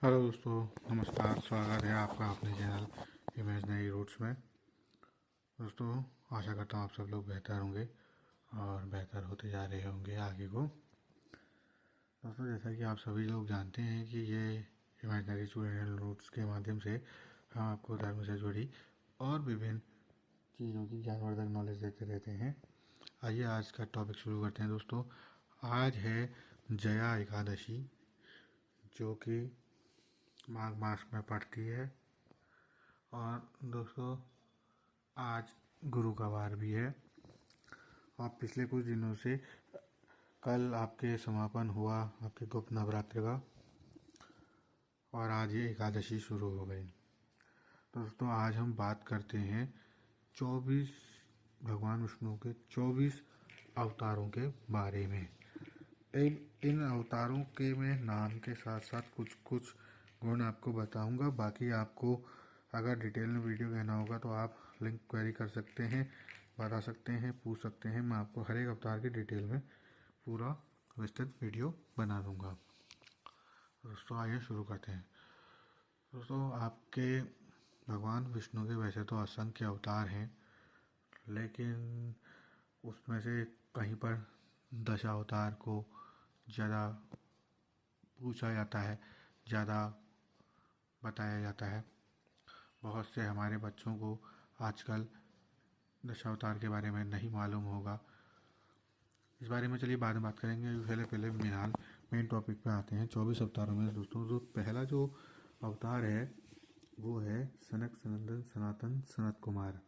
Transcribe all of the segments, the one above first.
Hello दोस्तों, नमस्कार। स्वागत है आपका अपने चैनल इमेजिनरी रूट्स में। दोस्तों, आशा करता हूँ आप सब लोग बेहतर होंगे और बेहतर होते जा रहे होंगे आगे को। दोस्तों, जैसा कि आप सभी लोग जानते हैं कि ये इमेजिनरी स्टूडेंट रूट्स के माध्यम से हम आपको धर्म से जुड़ी और विभिन्न चीज़ों की ज्ञानवर्धक नॉलेज देते रहते हैं। आइए आज का टॉपिक शुरू करते हैं। दोस्तों, आज है जया एकादशी, जो कि माघ मास में पड़ती है। और दोस्तों, आज गुरु का वार भी है। और पिछले कुछ दिनों से कल आपके समापन हुआ आपके गुप्त नवरात्र का, और आज ये एकादशी शुरू हो गई। दोस्तों, आज हम बात करते हैं 24 भगवान विष्णु के 24 अवतारों के बारे में। इन अवतारों के मैं नाम के साथ साथ कुछ कुछ गुण आपको बताऊंगा। बाकी आपको अगर डिटेल में वीडियो कहना होगा तो आप लिंक क्वेरी कर सकते हैं, बता सकते हैं, पूछ सकते हैं। मैं आपको हर एक अवतार की डिटेल में पूरा विस्तृत वीडियो बना दूंगा। दोस्तों, आइए शुरू करते हैं। दोस्तों, आपके भगवान विष्णु के वैसे तो असंख्य अवतार हैं, लेकिन उसमें से कहीं पर दशावतार को ज़्यादा पूछा जाता है, ज़्यादा बताया जाता है। बहुत से हमारे बच्चों को आजकल दशावतार के बारे में नहीं मालूम होगा। इस बारे में चलिए बाद में बात करेंगे। पहले पहले मेन टॉपिक पे आते हैं। 24 अवतारों में दोस्तों, जो पहला जो अवतार है वो है सनक सनंदन सनातन सनत कुमार।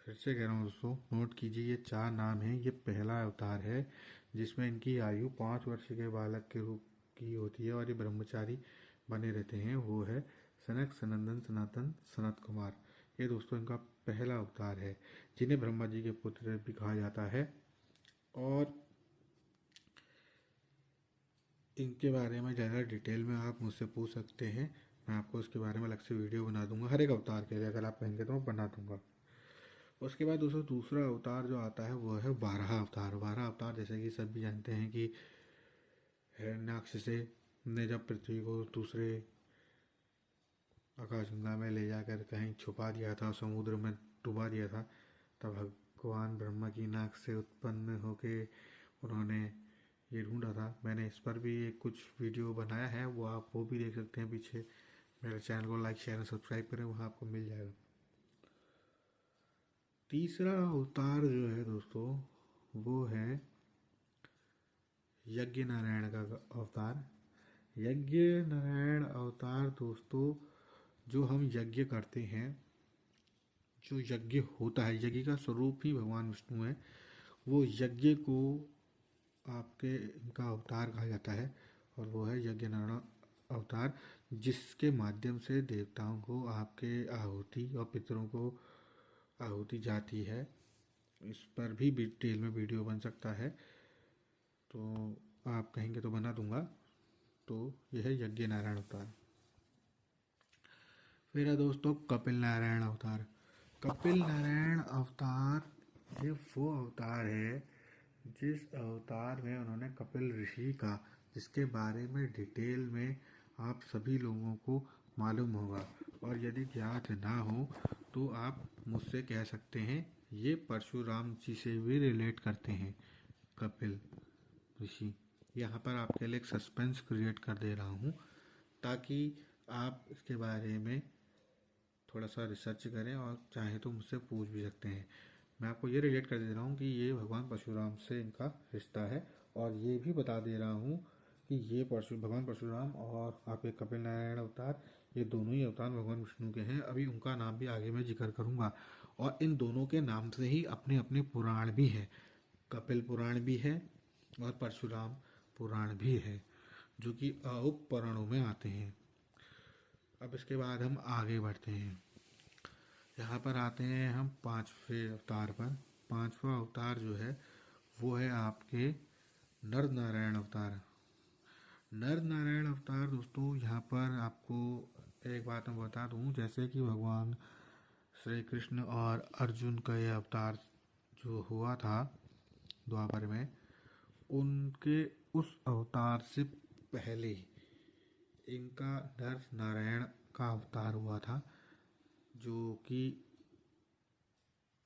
फिर से कह रहा हूँ दोस्तों, नोट कीजिए, ये 4 नाम हैं। ये पहला अवतार है जिसमें इनकी आयु 5 वर्ष के बालक के रूप की होती है और ये ब्रह्मचारी बने रहते हैं। वो है सनक सनंदन सनातन सनत कुमार। ये दोस्तों इनका पहला अवतार है, जिन्हें ब्रह्मा जी के पुत्र भी कहा जाता है। और इनके बारे में ज़्यादा डिटेल में आप मुझसे पूछ सकते हैं। मैं आपको इसके बारे में अलग से वीडियो बना दूंगा। हर एक अवतार के लिए अगर आप कहेंगे तो मैं बना दूंगा। उसके बाद दोस्तों, दूसरा अवतार जो आता है वो है बारह अवतार। बारह अवतार जैसे कि सभी जानते हैं कि हिरण्याक्ष से ने जब पृथ्वी को दूसरे आकाशगंगा में ले जाकर कहीं छुपा दिया था, समुद्र में डुबा दिया था, तब भगवान ब्रह्मा की नाक से उत्पन्न होके उन्होंने ये ढूंढा था। मैंने इस पर भी एक कुछ वीडियो बनाया है, वो आप वो भी देख सकते हैं पीछे। मेरे चैनल को लाइक शेयर और सब्सक्राइब करें, वहाँ आपको मिल जाएगा। तीसरा अवतार जो है दोस्तों, वो है यज्ञ नारायण का अवतार। यज्ञ नारायण अवतार दोस्तों, जो हम यज्ञ करते हैं, जो यज्ञ होता है, यज्ञ का स्वरूप ही भगवान विष्णु है। वो यज्ञ को आपके इनका अवतार कहा जाता है, और वो है यज्ञ नारायण अवतार, जिसके माध्यम से देवताओं को आपके आहुति और पितरों को आहुति जाती है। इस पर भी डिटेल में वीडियो बन सकता है, तो आप कहेंगे तो बना दूंगा। तो यह है यज्ञ नारायण अवतार। फिर है दोस्तों कपिल नारायण अवतार। कपिल नारायण अवतार ये वो अवतार है जिस अवतार में उन्होंने कपिल ऋषि का, जिसके बारे में डिटेल में आप सभी लोगों को मालूम होगा, और यदि ज्ञात ना हो तो आप मुझसे कह सकते हैं। ये परशुराम जी से भी रिलेट करते हैं कपिल ऋषि। यहाँ पर आपके लिए एक सस्पेंस क्रिएट कर दे रहा हूँ, ताकि आप इसके बारे में थोड़ा सा रिसर्च करें और चाहे तो मुझसे पूछ भी सकते हैं। मैं आपको ये रिलेट कर दे रहा हूँ कि ये भगवान परशुराम से इनका रिश्ता है, और ये भी बता दे रहा हूँ कि ये भगवान परशुराम और आपके कपिल नारायण अवतार, ये दोनों ही अवतार भगवान विष्णु के हैं। अभी उनका नाम भी आगे मैं जिक्र करूँगा, और इन दोनों के नाम से ही अपने अपने पुराण भी हैं। कपिल पुराण भी है और परशुराम पुराण भी है, जो कि उप पुराणों में आते हैं। अब इसके बाद हम आगे बढ़ते हैं। यहाँ पर आते हैं हम 5वें अवतार पर। 5वां अवतार जो है वो है आपके नर नारायण अवतार। नर नारायण अवतार दोस्तों, यहाँ पर आपको एक बात मैं बता दूँ, जैसे कि भगवान श्री कृष्ण और अर्जुन का ये अवतार जो हुआ था द्वापर में, उनके उस अवतार से पहले इनका नर नारायण का अवतार हुआ था, जो कि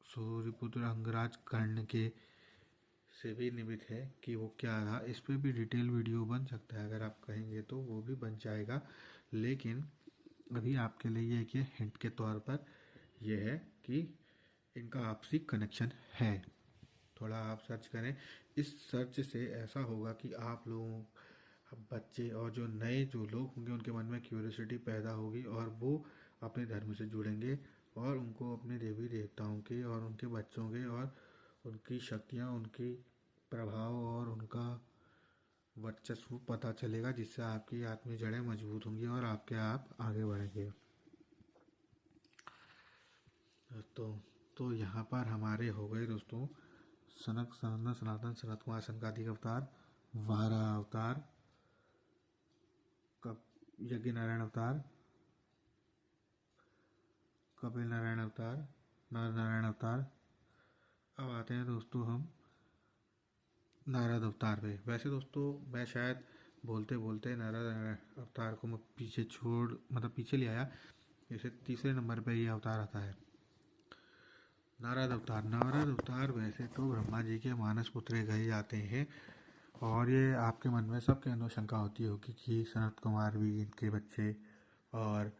सूर्यपुत्र अंगराज कर्ण के से भी निमित्त है कि वो क्या था। इस पे भी डिटेल वीडियो बन सकता है, अगर आप कहेंगे तो वो भी बन जाएगा। लेकिन अभी आपके लिए ये कि हिंट के तौर पर यह है कि इनका आपसी कनेक्शन है। थोड़ा आप सर्च करें, इस सर्च से ऐसा होगा कि आप लोगों, बच्चे और जो नए जो लोग होंगे उनके मन में क्यूरियोसिटी पैदा होगी और वो अपने धर्म से जुड़ेंगे और उनको अपने देवी देवताओं के और उनके बच्चों के और उनकी शक्तियाँ, उनकी प्रभाव और उनका वर्चस्व पता चलेगा, जिससे आपकी आत्मीय जड़ें मजबूत होंगी और आपके आप आगे बढ़ेंगे। तो यहाँ पर हमारे हो गए दोस्तों सनक सनंदन सनातन सनत कुमार सनकादिक अवतार, वारा अवतार, यज्ञ नारायण अवतार, कपिल नारायण अवतार, नर नारायण अवतार। अब आते हैं दोस्तों हम नारद अवतार पे। वैसे दोस्तों मैं शायद बोलते बोलते नारद अवतार को मैं पीछे पीछे ले आया। जैसे तीसरे नंबर पे ये अवतार आता है नारद अवतार। नारद अवतार वैसे तो ब्रह्मा जी के मानस पुत्र कहे जाते हैं, और ये आपके मन में सबके अनुशंका होती होगी कि सनत कुमार भी इनके बच्चे और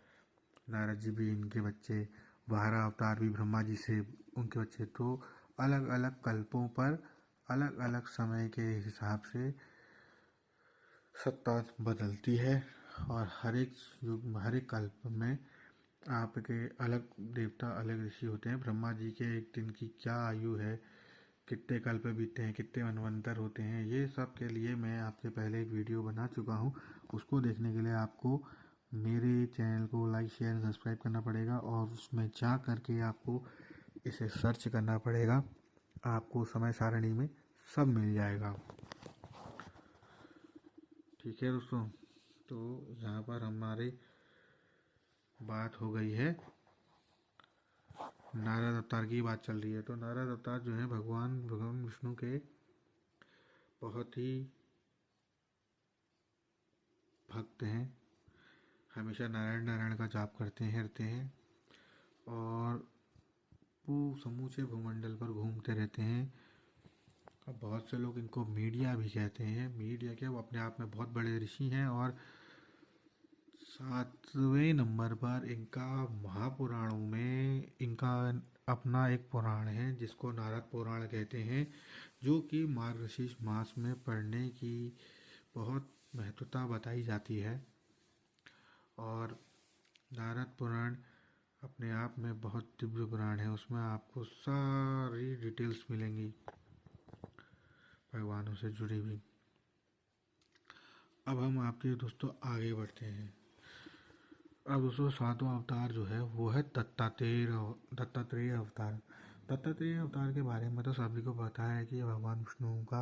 नारद जी भी इनके बच्चे, वारा अवतार भी ब्रह्मा जी से उनके बच्चे। तो अलग अलग कल्पों पर अलग अलग समय के हिसाब से सत्ता बदलती है, और हर एक युग हर एक कल्प में आपके अलग देवता अलग ऋषि होते हैं। ब्रह्मा जी के एक दिन की क्या आयु है, कितने कल्प बीतते हैं, कितने मनवंतर होते हैं, ये सब के लिए मैं आपके पहले एक वीडियो बना चुका हूँ। उसको देखने के लिए आपको मेरे चैनल को लाइक शेयर सब्सक्राइब करना पड़ेगा, और उसमें जा करके आपको इसे सर्च करना पड़ेगा। आपको समय सारणी में सब मिल जाएगा। ठीक है दोस्तों, तो यहाँ पर हमारी बात हो गई है, नारद अवतार की बात चल रही है। तो नारद अवतार जो है भगवान विष्णु के बहुत ही भक्त हैं, हमेशा नारायण नारायण का जाप करते हैं रहते हैं, और वो समूचे भूमंडल पर घूमते रहते हैं। अब बहुत से लोग इनको मीडिया भी कहते हैं। मीडिया क्या, वो अपने आप में बहुत बड़े ऋषि हैं। और 7वें नंबर पर इनका महापुराणों में इनका अपना एक पुराण है जिसको नारद पुराण कहते हैं, जो कि मार्गशीर्ष मास में पढ़ने की बहुत महत्वता बताई जाती है। और नारद पुराण अपने आप में बहुत दिव्य पुराण है, उसमें आपको सारी डिटेल्स मिलेंगी भगवानों से जुड़ी हुई। अब हम आपके दोस्तों आगे बढ़ते हैं। अब दोस्तों 7वां अवतार जो है वो है दत्तात्रेय अवतार। दत्तात्रेय अवतार के बारे में तो सभी को पता है कि भगवान विष्णु का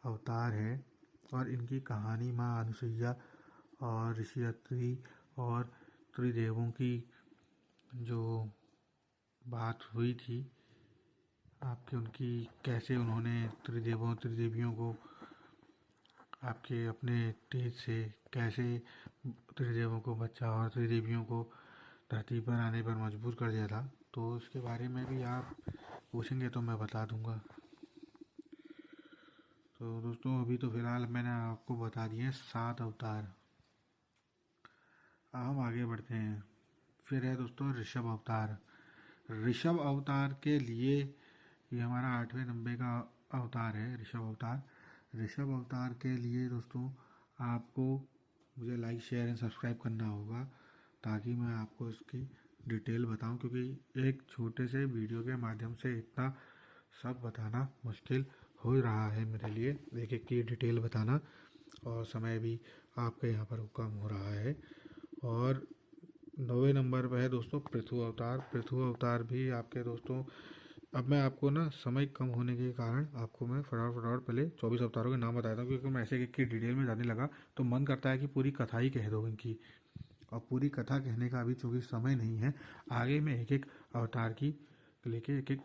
अवतार है, और इनकी कहानी माँ अनुसुईया और ऋषि अत्रि और त्रिदेवों की जो बात हुई थी आपकी, उनकी कैसे उन्होंने त्रिदेवियों को आपके अपने तेज से कैसे त्रिदेवों को बचा और त्रिदेवियों को धरती पर आने पर मजबूर कर दिया था। तो उसके बारे में भी आप पूछेंगे तो मैं बता दूंगा। तो दोस्तों अभी तो फिलहाल मैंने आपको बता दिए 7 अवतार। अब हम आगे बढ़ते हैं। फिर है दोस्तों ऋषभ अवतार। ऋषभ अवतार के लिए ये हमारा 8वें नंबर का अवतार है ऋषभ अवतार। ऋषभ अवतार के लिए दोस्तों आपको मुझे लाइक शेयर एंड सब्सक्राइब करना होगा, ताकि मैं आपको इसकी डिटेल बताऊं, क्योंकि एक छोटे से वीडियो के माध्यम से इतना सब बताना मुश्किल हो रहा है मेरे लिए, एक एक की डिटेल बताना, और समय भी आपके यहाँ पर कम हो रहा है। और 9वें नंबर पर है दोस्तों पृथु अवतार। पृथु अवतार भी आपके दोस्तों, अब मैं आपको ना समय कम होने के कारण आपको मैं फटाफट पहले 24 अवतारों के नाम बताता हूँ, क्योंकि मैं ऐसे की डिटेल में जाने लगा तो मन करता है कि पूरी कथा ही कह दो इनकी, और पूरी कथा कहने का अभी चूँकि समय नहीं है। आगे में एक एक अवतार की लेके एक एक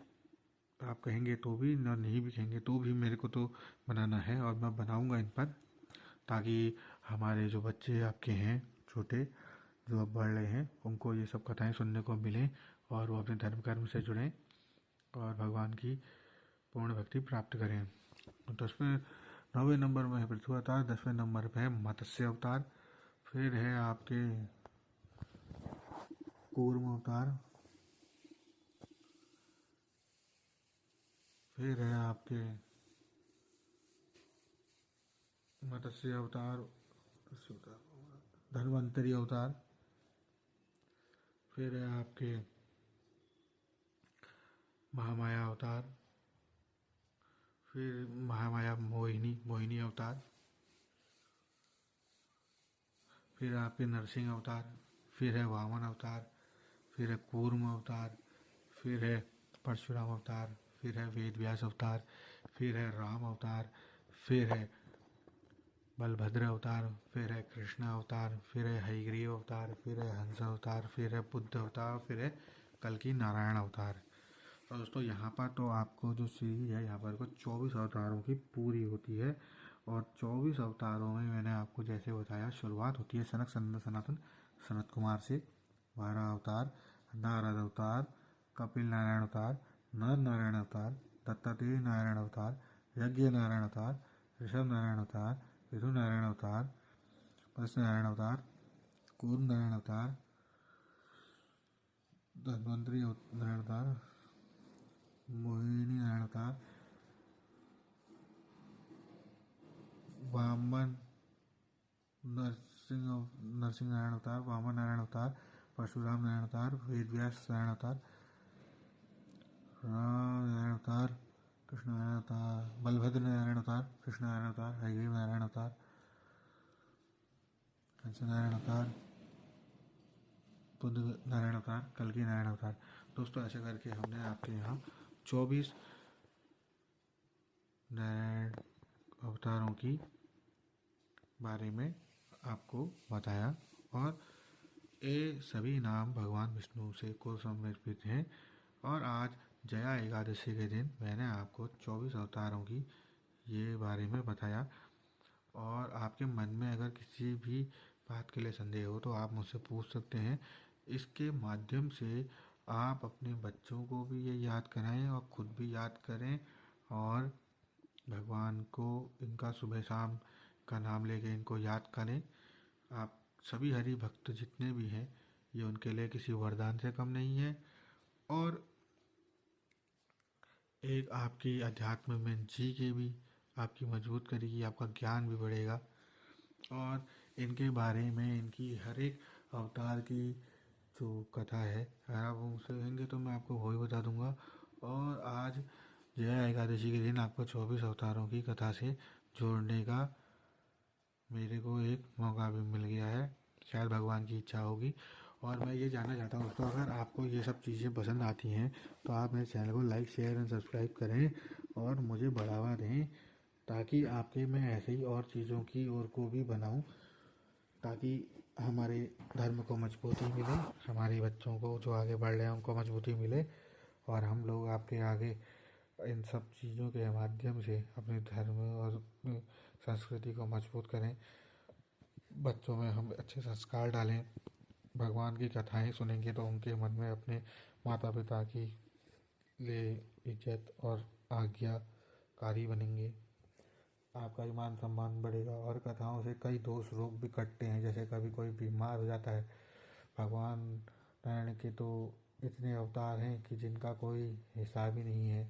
आप कहेंगे तो भी ना, नहीं भी कहेंगे तो भी मेरे को तो बनाना है, और मैं बनाऊँगा इन पर, ताकि हमारे जो बच्चे आपके हैं छोटे जो अब बढ़ रहे हैं उनको ये सब कथाएं सुनने को मिलें और वो अपने धर्म कर्म से जुड़ें और भगवान की पूर्ण भक्ति प्राप्त करें। 9वें नंबर में है पृथ्वी अवतार, 10वें नंबर पे है मत्स्य अवतार, फिर है आपके कूर्म अवतार, फिर है आपके मत्स्य अवतार, धन्वंतरी अवतार, फिर है आपके महामाया अवतार, फिर महामाया मोहिनी अवतार, फिर आपके नरसिंह अवतार, फिर है वामन अवतार, फिर है कूर्म अवतार, फिर है परशुराम अवतार, फिर है वेद व्यास अवतार, फिर है राम अवतार, फिर है बलभद्र अवतार, फिर है कृष्ण अवतार, फिर है हयग्रीव अवतार, फिर है हंस अवतार, फिर है बुद्ध अवतार, फिर है कल की नारायण अवतार। तो दोस्तों यहाँ पर तो आपको जो सीरीज है यहाँ पर को 24 अवतारों की पूरी होती है और 24 अवतारों में मैंने आपको जैसे बताया शुरुआत होती है सनातन सनत कुमार से। 12 अवतार, नारद अवतार, कपिल नारायण अवतार, नर नारायण अवतार, दत्तात्रेय नारायण अवतार, यज्ञ नारायण अवतार, ऋषभ नारायण अवतार, विष्णु नारायण अवतार, मत्स्य नारायण अवतार, कूर्म नारायण अवतार, धन्वंतरी नारायण अवतार, मोहिनी नारायण अवतार, वामन नरसिंह नारायण अवतार, वामन नारायण अवतार, परशुराम नारायण अवतार, वेद व्यास नारायण अवतार, राम नारायण अवतार, कृष्ण नारायण अवतार, बलभद्र नारायण अवतार, कृष्ण नारायण अवतार, हयग्रीव नारायण अवतार, कंस नारायण अवतार, बुद्ध नारायण अवतार, कल की नारायण अवतार। दोस्तों ऐसे करके हमने आपके यहाँ 24 नारायण अवतारों की बारे में आपको बताया और ये सभी नाम भगवान विष्णु से को समर्पित हैं। और आज जया एकादशी के दिन मैंने आपको 24 अवतारों की ये बारे में बताया। और आपके मन में अगर किसी भी बात के लिए संदेह हो तो आप मुझसे पूछ सकते हैं। इसके माध्यम से आप अपने बच्चों को भी ये याद कराएं और खुद भी याद करें और भगवान को इनका सुबह शाम का नाम लेके इनको याद करें। आप सभी हरि भक्त जितने भी हैं ये उनके लिए किसी वरदान से कम नहीं है और एक आपकी अध्यात्म में जी के भी आपकी मजबूत करेगी, आपका ज्ञान भी बढ़ेगा। और इनके बारे में इनकी हर एक अवतार की जो कथा है अगर आप उनसे कहेंगे तो मैं आपको वही बता दूंगा। और आज जया एकादशी के दिन आपको 24 अवतारों की कथा से जोड़ने का मेरे को एक मौका भी मिल गया है, शायद भगवान की इच्छा होगी। और मैं ये जानना चाहता हूँ दोस्तों अगर आपको ये सब चीज़ें पसंद आती हैं तो आप मेरे चैनल को लाइक शेयर एंड सब्सक्राइब करें और मुझे बढ़ावा दें ताकि आपके मैं ऐसे ही और चीज़ों की ओर को भी बनाऊं ताकि हमारे धर्म को मजबूती मिले, हमारे बच्चों को जो आगे बढ़ रहे हैं उनको मजबूती मिले और हम लोग आपके आगे इन सब चीज़ों के माध्यम से अपने धर्म और संस्कृति को मजबूत करें। बच्चों में हम अच्छे संस्कार डालें, भगवान की कथाएं सुनेंगे तो उनके मन में अपने माता पिता की लिए इज्जत और आज्ञाकारी बनेंगे, आपका ईमान सम्मान बढ़ेगा। और कथाओं से कई दोष रोग भी कटते हैं, जैसे कभी कोई बीमार हो जाता है। भगवान नारायण के तो इतने अवतार हैं कि जिनका कोई हिसाब ही नहीं है।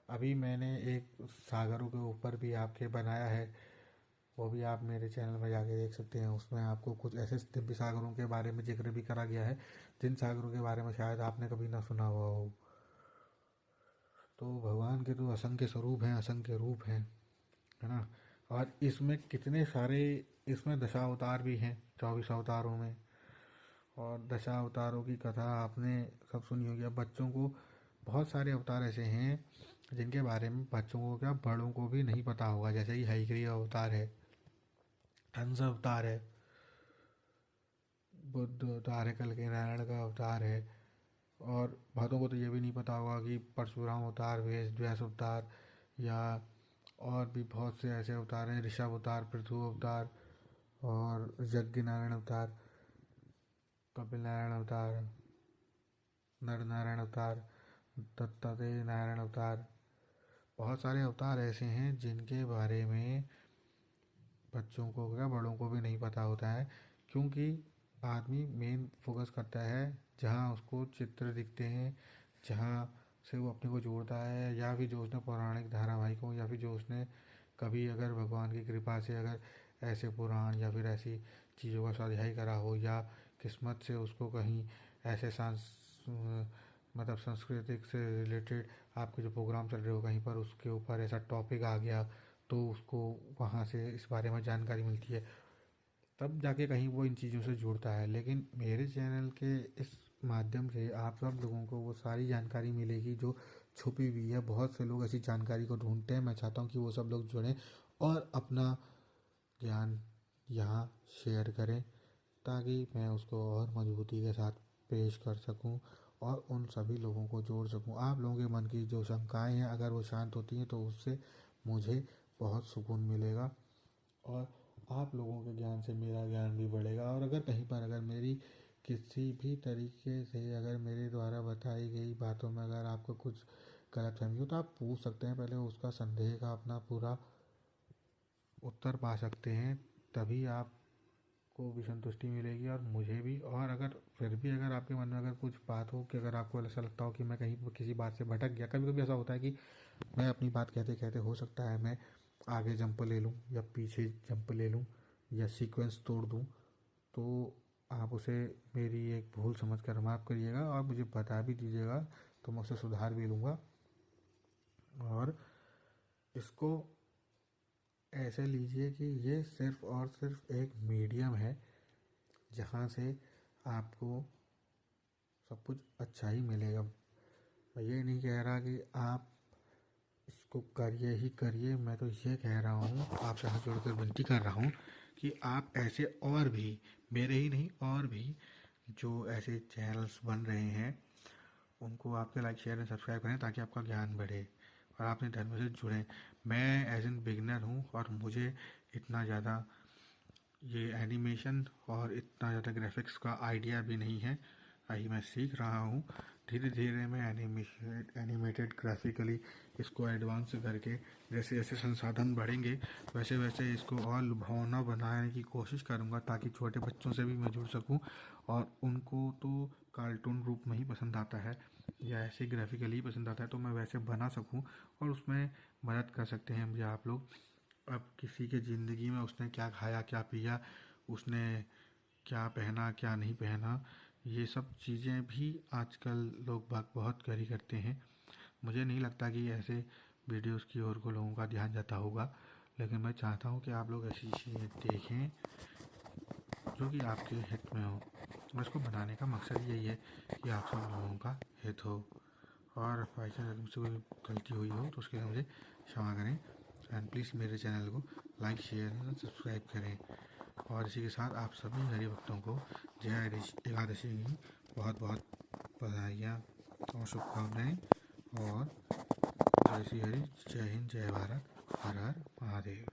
अभी मैंने एक सागरों के ऊपर भी आपके बनाया है, वो भी आप मेरे चैनल में जाके देख सकते हैं। उसमें आपको कुछ ऐसे दिव्य सागरों के बारे में जिक्र भी करा गया है जिन सागरों के बारे में शायद आपने कभी ना सुना हुआ हो। तो भगवान के तो असंख्य स्वरूप हैं, असंख्य रूप हैं, है ना। और इसमें कितने सारे, इसमें दशावतार भी हैं 24 अवतारों में। और दशावतारों की कथा आपने सब सुनी होगी। अब बच्चों को बहुत सारे अवतार ऐसे हैं जिनके बारे में बच्चों को क्या बड़ों को भी नहीं पता होगा, जैसे कि हयग्रीव अवतार है, हंस अवतार है, बुद्ध अवतार है, कल के नारायण का अवतार है। और बहुतों को तो ये भी नहीं पता होगा कि परशुराम अवतार, वेद व्यास अवतार या और भी बहुत से ऐसे अवतार हैं, ऋषभ अवतार, पृथु अवतार और यज्ञ नारायण अवतार, कपिल नारायण अवतार, नर नारायण अवतार, दत्तात्रेय नारायण अवतार, बहुत सारे अवतार ऐसे हैं जिनके बारे में बच्चों को या बड़ों को भी नहीं पता होता है, क्योंकि आदमी मेन फोकस करता है जहाँ उसको चित्र दिखते हैं, जहाँ से वो अपने को जोड़ता है, या फिर जो उसने पौराणिक धारावाहिकों या फिर जो उसने कभी अगर भगवान की कृपा से अगर ऐसे पुराण या फिर ऐसी चीज़ों का स्वाध्याय करा हो, या किस्मत से उसको कहीं ऐसे मतलब सांस्कृतिक से रिलेटेड आपके जो प्रोग्राम चल रहे हो कहीं पर उसके ऊपर ऐसा टॉपिक आ गया तो उसको वहाँ से इस बारे में जानकारी मिलती है, तब जाके कहीं वो इन चीज़ों से जुड़ता है। लेकिन मेरे चैनल के इस माध्यम से आप सब लोगों को वो सारी जानकारी मिलेगी जो छुपी हुई है। बहुत से लोग ऐसी जानकारी को ढूंढते हैं, मैं चाहता हूँ कि वो सब लोग जुड़ें और अपना ज्ञान यहाँ शेयर करें, ताकि मैं उसको और मजबूती के साथ पेश कर सकूं और उन सभी लोगों को जोड़ सकूं। आप लोगों के मन की जो शंकाएं हैं अगर वो शांत होती हैं तो उससे मुझे बहुत सुकून मिलेगा और आप लोगों के ज्ञान से मेरा ज्ञान भी बढ़ेगा। और अगर कहीं पर अगर मेरी किसी भी तरीके से अगर मेरे द्वारा बताई गई बातों में अगर आपको कुछ गलतफहमी हो तो आप पूछ सकते हैं, पहले उसका संदेह का अपना पूरा उत्तर पा सकते हैं, तभी आपको भी संतुष्टि मिलेगी और मुझे भी। और अगर फिर भी अगर आपके मन में अगर कुछ बात हो कि अगर आपको ऐसा लगता हो कि मैं कहीं किसी बात से भटक गया, कभी कभी ऐसा होता है कि मैं अपनी बात कहते कहते हो सकता है मैं आगे जंप ले लूँ या पीछे जंप ले लूँ या सीक्वेंस तोड़ दूँ, तो आप उसे मेरी एक भूल समझ कर माफ़ करिएगा और मुझे बता भी दीजिएगा, तो मैं उसे सुधार भी लूँगा। और इसको ऐसे लीजिए कि ये सिर्फ और सिर्फ एक मीडियम है जहाँ से आपको सब कुछ अच्छा ही मिलेगा। मैं ये नहीं कह रहा कि आप इसको करिए ही करिए, मैं तो ये कह रहा हूँ, आपसे हाथ जोड़कर विनती कर रहा हूँ कि आप ऐसे और भी, मेरे ही नहीं और भी जो ऐसे चैनल्स बन रहे हैं उनको आपके लाइक शेयर एंड सब्सक्राइब करें ताकि आपका ज्ञान बढ़े और आप अपने धर्म से जुड़ें। मैं एज एन बिगनर हूँ और मुझे इतना ज़्यादा ये एनिमेशन और इतना ज़्यादा ग्राफिक्स का आइडिया भी नहीं है, अभी मैं सीख रहा हूँ। धीरे धीरे मैं एनिमेटेड ग्राफिकली इसको एडवांस करके जैसे जैसे संसाधन बढ़ेंगे वैसे वैसे इसको और लुभावना बनाने की कोशिश करूँगा, ताकि छोटे बच्चों से भी मैं जुड़ सकूँ और उनको तो कार्टून रूप में ही पसंद आता है या ऐसे ग्राफिकली ही पसंद आता है, तो मैं वैसे बना सकूँ और उसमें मदद कर सकते हैं मुझे आप लोग। अब किसी के ज़िंदगी में उसने क्या खाया क्या पिया, उसने क्या पहना क्या नहीं पहना, ये सब चीज़ें भी आजकल लोग बाग बहुत गौर करते हैं। मुझे नहीं लगता कि ऐसे वीडियोस की ओर को लोगों का ध्यान जाता होगा, लेकिन मैं चाहता हूँ कि आप लोग ऐसी चीज़ें देखें जो कि आपके हित में हो। और इसको बनाने का मकसद यही है कि आप सब लोगों का हित हो। और बाई चांस मुझसे कोई गलती हुई हो तो उसके लिए मुझे क्षमा करें एंड प्लीज़ मेरे चैनल को लाइक शेयर एंड सब्सक्राइब करें। और इसी के साथ आप सभी हरि भक्तों को जय एकादशी की बहुत बहुत बधाइयाँ और शुभकामनाएँ। और जय श्री हरि, जय हिंद, जय भारत, हर हर महादेव।